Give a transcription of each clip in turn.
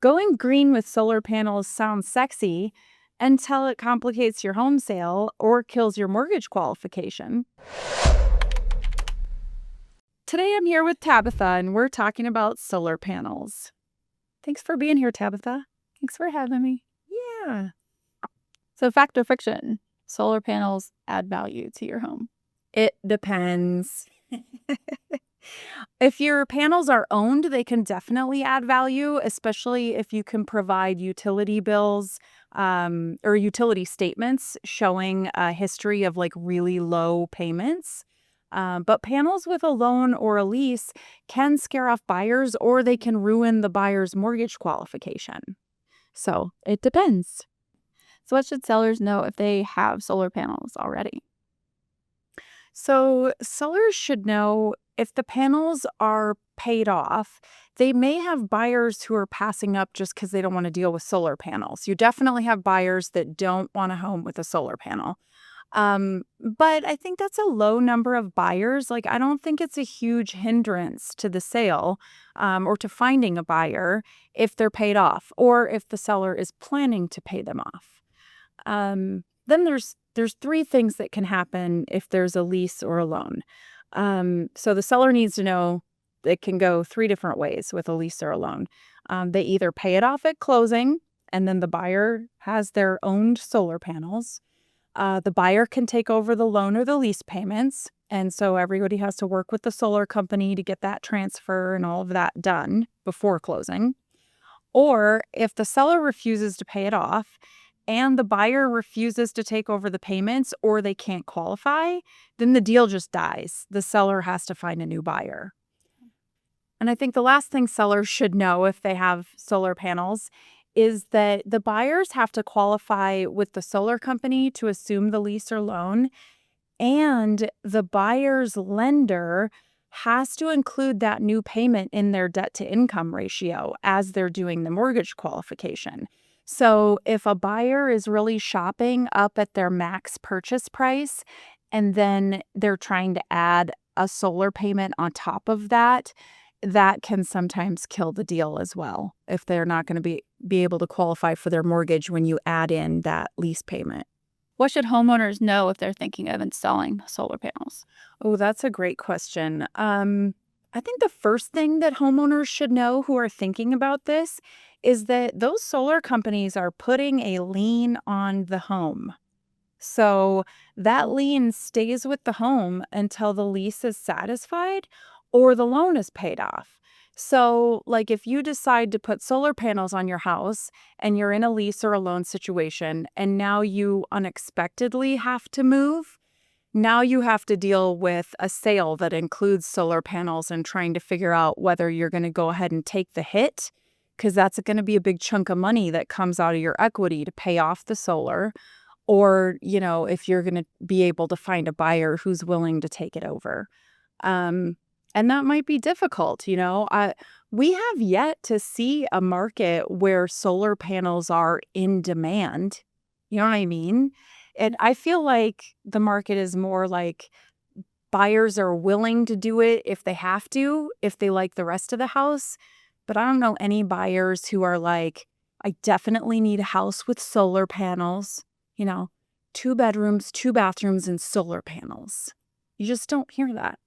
Going green with solar panels sounds sexy until it complicates your home sale or kills your mortgage qualification. Today I'm here with Tabitha and we're talking about solar panels. Thanks for being here, Tabitha. Thanks for having me. Yeah. So, fact or fiction? Solar panels add value to your home. It depends. If your panels are owned, they can definitely add value, especially if you can provide utility bills or utility statements showing a history of like really low payments. But panels with a loan or a lease can scare off buyers or they can ruin the buyer's mortgage qualification. So it depends. So, what should sellers know if they have solar panels already? So sellers should know if the panels are paid off, they may have buyers who are passing up just because they don't want to deal with solar panels. You definitely have buyers that don't want a home with a solar panel. But I think that's a low number of buyers. Like, I don't think it's a huge hindrance to the sale or to finding a buyer if they're paid off or if the seller is planning to pay them off. Then there's three things that can happen if there's a lease or a loan. So the seller needs to know it can go three different ways with a lease or a loan. They either pay it off at closing, and then the buyer has their owned solar panels. The buyer can take over the loan or the lease payments, and so everybody has to work with the solar company to get that transfer and all of that done before closing. Or if the seller refuses to pay it off and the buyer refuses to take over the payments or they can't qualify, then the deal just dies. The seller has to find a new buyer. And I think the last thing sellers should know if they have solar panels is that the buyers have to qualify with the solar company to assume the lease or loan, and the buyer's lender has to include that new payment in their debt to income ratio as they're doing the mortgage qualification. So if a buyer is really shopping up at their max purchase price and then they're trying to add a solar payment on top of that, that can sometimes kill the deal as well if they're not going to be able to qualify for their mortgage when you add in that lease payment. What should homeowners know if they're thinking of installing solar panels? Oh, that's a great question. I think the first thing that homeowners should know who are thinking about this is that those solar companies are putting a lien on the home. So that lien stays with the home until the lease is satisfied or the loan is paid off. So, like, if you decide to put solar panels on your house and you're in a lease or a loan situation and now you unexpectedly have to move, now you have to deal with a sale that includes solar panels and trying to figure out whether you're going to go ahead and take the hit, because that's going to be a big chunk of money that comes out of your equity to pay off the solar, or, if you're going to be able to find a buyer who's willing to take it over. And that might be difficult. We have yet to see a market where solar panels are in demand. You know what I mean? And I feel like the market is more like buyers are willing to do it if they have to, if they like the rest of the house. But I don't know any buyers who are like, I definitely need a house with solar panels, 2 bedrooms, 2 bathrooms, and solar panels. You just don't hear that.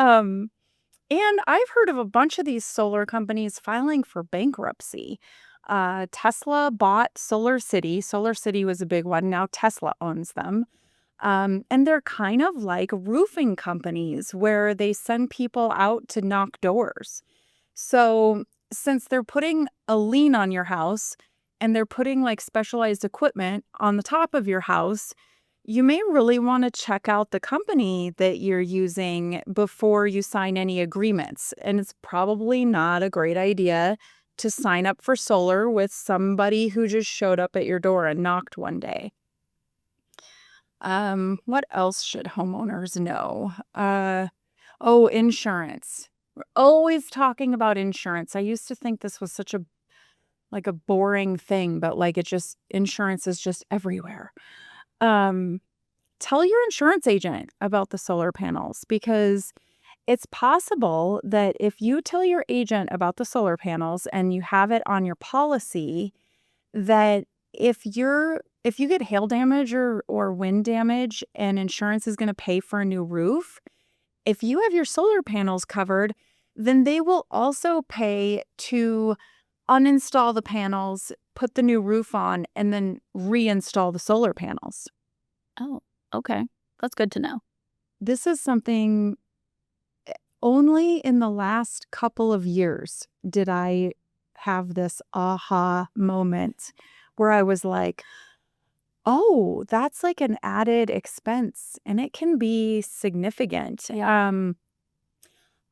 And I've heard of a bunch of these solar companies filing for bankruptcy. Tesla bought Solar City. Solar City was a big one. Now Tesla owns them. And they're kind of like roofing companies where they send people out to knock doors. So since they're putting a lien on your house and they're putting like specialized equipment on the top of your house, you may really want to check out the company that you're using before you sign any agreements. And it's probably not a great idea to sign up for solar with somebody who just showed up at your door and knocked one day. What else should homeowners know? Insurance. We're always talking about insurance. I used to think this was such a boring thing, but insurance is just everywhere. Tell your insurance agent about the solar panels because It's possible that if you tell your agent about the solar panels and you have it on your policy, that if you get hail damage or wind damage and insurance is going to pay for a new roof, if you have your solar panels covered, then they will also pay to uninstall the panels, put the new roof on, and then reinstall the solar panels. Oh, okay. That's good to know. This is something only in the last couple of years did I have this aha moment where I was like, oh, that's like an added expense and it can be significant.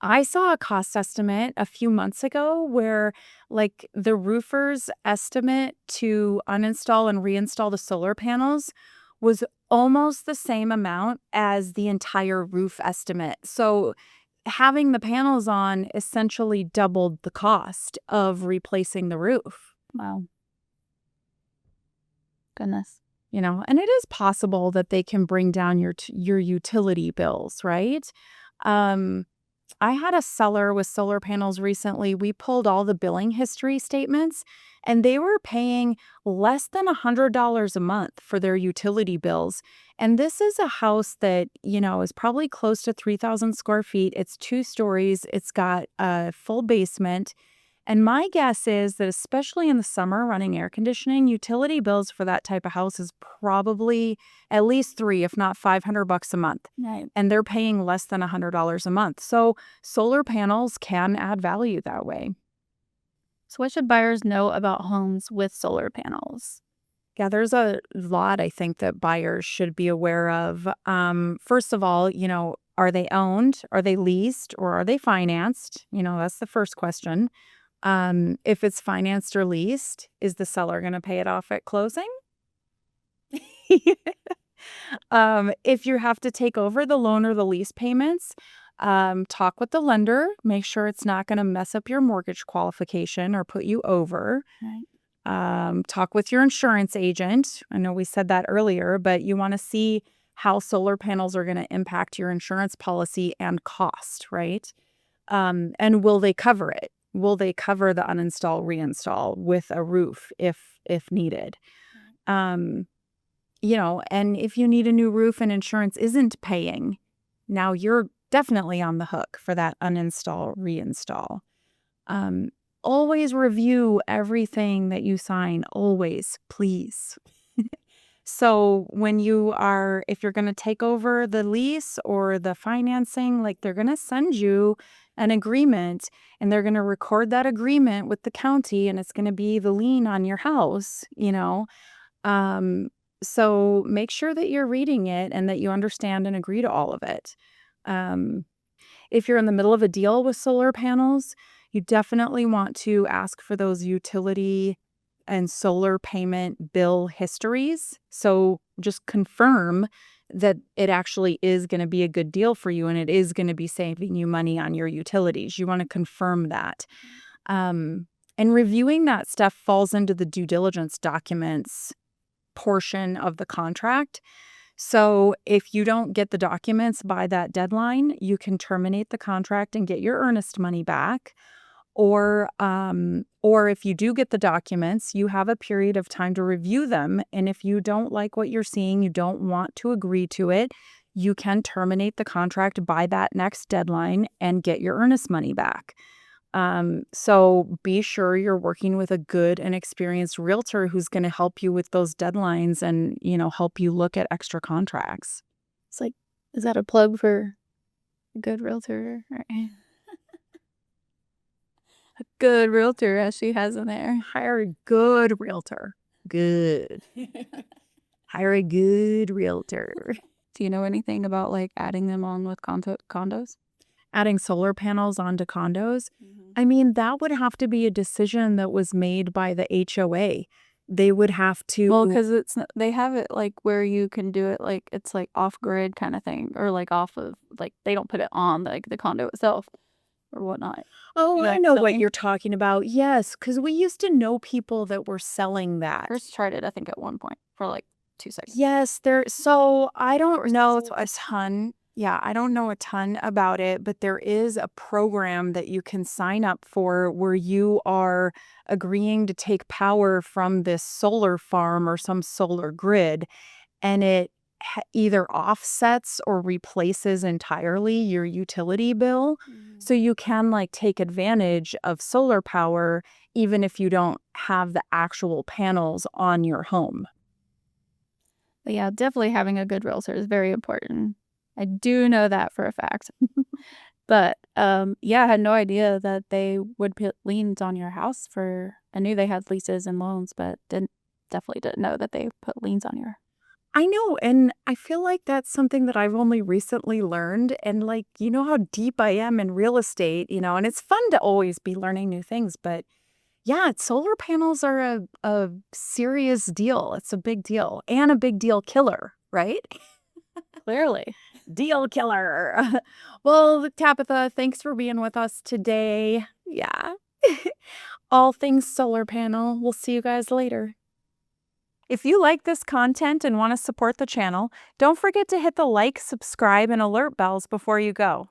I saw a cost estimate a few months ago where like the roofer's estimate to uninstall and reinstall the solar panels was almost the same amount as the entire roof estimate. So having the panels on essentially doubled the cost of replacing the roof. Wow. Goodness. And it is possible that they can bring down your utility bills, right? I had a seller with solar panels recently. We pulled all the billing history statements, and they were paying less than $100 a month for their utility bills. And this is a house that, is probably close to 3,000 square feet. It's 2 stories. It's got a full basement. And my guess is that especially in the summer running air conditioning, utility bills for that type of house is probably at least 3, if not $500 a month. Right. And they're paying less than $100 a month. So solar panels can add value that way. So what should buyers know about homes with solar panels? Yeah, there's a lot I think that buyers should be aware of. First of all, are they owned? Are they leased? Or are they financed? That's the first question. If it's financed or leased, is the seller going to pay it off at closing? If you have to take over the loan or the lease payments, talk with the lender. Make sure it's not going to mess up your mortgage qualification or put you over. Right. Talk with your insurance agent. I know we said that earlier, but you want to see how solar panels are going to impact your insurance policy and cost, right? And will they cover it? Will they cover the uninstall, reinstall with a roof if needed? And if you need a new roof and insurance isn't paying, now you're definitely on the hook for that uninstall, reinstall. Always review everything that you sign. Always, please. So if you're going to take over the lease or the financing, like they're going to send you an agreement and they're going to record that agreement with the county and it's going to be the lien on your house, So make sure that you're reading it and that you understand and agree to all of it. If you're in the middle of a deal with solar panels, you definitely want to ask for those utility and solar payment bill histories. So just confirm that it actually is going to be a good deal for you and it is going to be saving you money on your utilities. You want to confirm that. And reviewing that stuff falls into the due diligence documents portion of the contract. So if you don't get the documents by that deadline, you can terminate the contract and get your earnest money back. Or if you do get the documents, you have a period of time to review them. And if you don't like what you're seeing, you don't want to agree to it, you can terminate the contract by that next deadline and get your earnest money back. So be sure you're working with a good and experienced realtor who's going to help you with those deadlines and, help you look at extra contracts. It's like, is that a plug for a good realtor? A good realtor, as she has in there. Hire a good realtor. Good. Hire a good realtor. Do you know anything about like adding them on with condos? Adding solar panels onto condos? I mean, that would have to be a decision that was made by the HOA. They would have to. Well, because they have it like where you can do it like it's like off grid kind of thing, or like off of like they don't put it on like the condo itself or whatnot. Oh, I know what you're talking about. Yes, because we used to know people that were selling that. First tried it, I think, at one point for like 2 seconds. Yes, so I don't know a ton Yeah, I don't know a ton about it, but there is a program that you can sign up for where you are agreeing to take power from this solar farm or some solar grid, and it either offsets or replaces entirely your utility bill. Mhm. So you can like take advantage of solar power even if you don't have the actual panels on your home. But yeah, definitely having a good realtor is very important. I do know that for a fact. But, yeah, I had no idea that they would put liens on your house for I knew they had leases and loans, but definitely didn't know that they put liens on your I know, and I feel like that's something that I've only recently learned, and, like, you know how deep I am in real estate, and it's fun to always be learning new things, but yeah, solar panels are a serious deal. It's a big deal and a big deal killer, right? clearly. Deal killer. Well, Tabitha, thanks for being with us today. Yeah. All things solar panel. We'll see you guys later. If you like this content and want to support the channel, don't forget to hit the like, subscribe, and alert bells before you go.